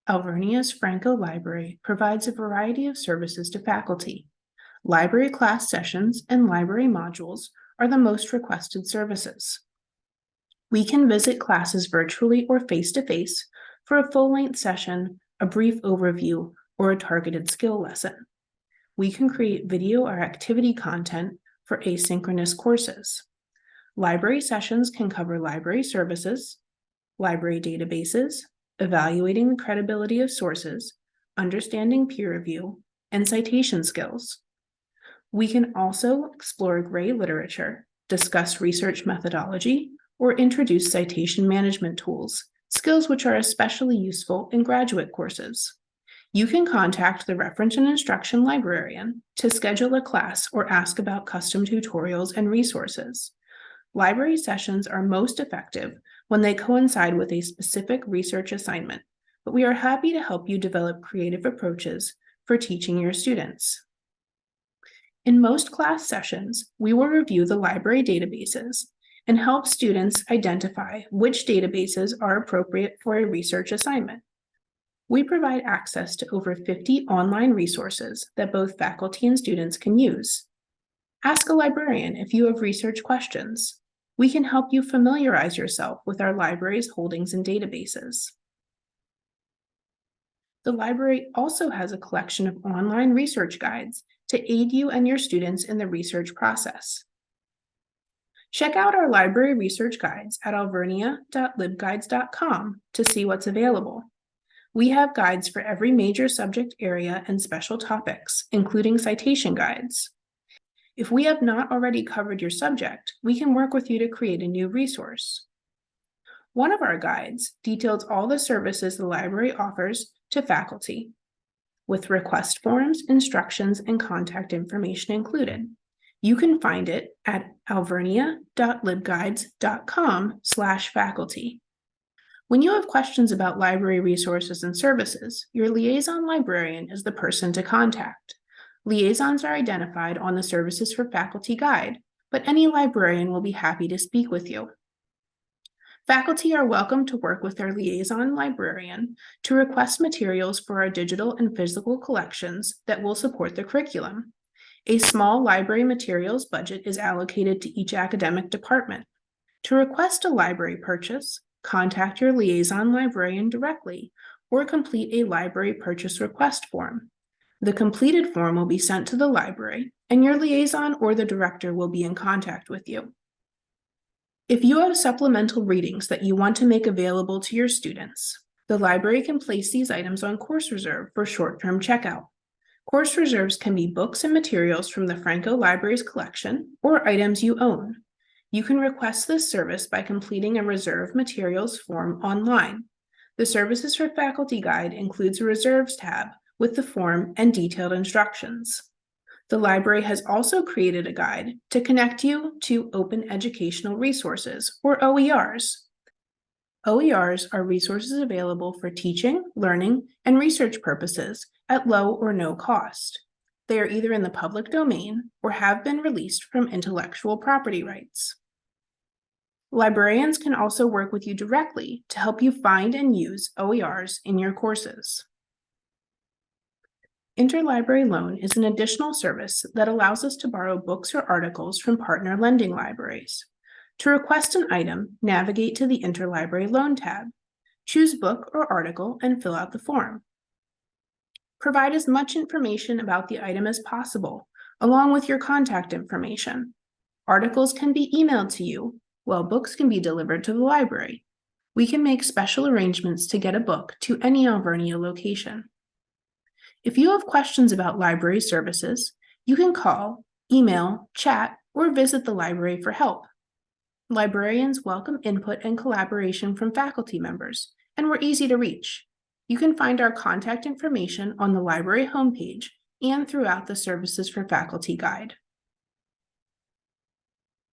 Alvernia's Franco Library provides a variety of services to faculty. Library class sessions and library modules are the most requested services. We can visit classes virtually or face-to-face for a full-length session, a brief overview, or a targeted skill lesson. We can create video or activity content for asynchronous courses. Library sessions can cover library services, library databases, evaluating the credibility of sources, understanding peer review, and citation skills. We can also explore gray literature, discuss research methodology, or introduce citation management tools, skills which are especially useful in graduate courses. You can contact the reference and instruction librarian to schedule a class or ask about custom tutorials and resources. Library sessions are most effective when they coincide with a specific research assignment, but we are happy to help you develop creative approaches for teaching your students. In most class sessions, we will review the library databases and help students identify which databases are appropriate for a research assignment. We provide access to over 50 online resources that both faculty and students can use. Ask a librarian if you have research questions. We can help you familiarize yourself with our library's holdings and databases. The library also has a collection of online research guides to aid you and your students in the research process. Check out our library research guides at alvernia.libguides.com to see what's available. We have guides for every major subject area and special topics, including citation guides. If we have not already covered your subject, we can work with you to create a new resource. One of our guides details all the services the library offers to faculty, with request forms, instructions, and contact information included. You can find it at alvernia.libguides.com/faculty. When you have questions about library resources and services, your liaison librarian is the person to contact. Liaisons are identified on the Services for Faculty guide, but any librarian will be happy to speak with you. Faculty are welcome to work with their liaison librarian to request materials for our digital and physical collections that will support the curriculum. A small library materials budget is allocated to each academic department. To request a library purchase, contact your liaison librarian directly or complete a library purchase request form. The completed form will be sent to the library, and your liaison or the director will be in contact with you. If you have supplemental readings that you want to make available to your students, the library can place these items on course reserve for short-term checkout. Course reserves can be books and materials from the Franco Library's collection or items you own. You can request this service by completing a reserve materials form online. The Services for Faculty guide includes a reserves tab with the form and detailed instructions. The library has also created a guide to connect you to Open Educational Resources, or OERs. OERs are resources available for teaching, learning, and research purposes at low or no cost. They are either in the public domain or have been released from intellectual property rights. Librarians can also work with you directly to help you find and use OERs in your courses. Interlibrary loan is an additional service that allows us to borrow books or articles from partner lending libraries. To request an item, navigate to the Interlibrary Loan tab. Choose book or article and fill out the form. Provide as much information about the item as possible, along with your contact information. Articles can be emailed to you, while books can be delivered to the library. We can make special arrangements to get a book to any Alvernia location. If you have questions about library services, you can call, email, chat, or visit the library for help. Librarians welcome input and collaboration from faculty members, and we're easy to reach. You can find our contact information on the library homepage and throughout the Services for Faculty guide.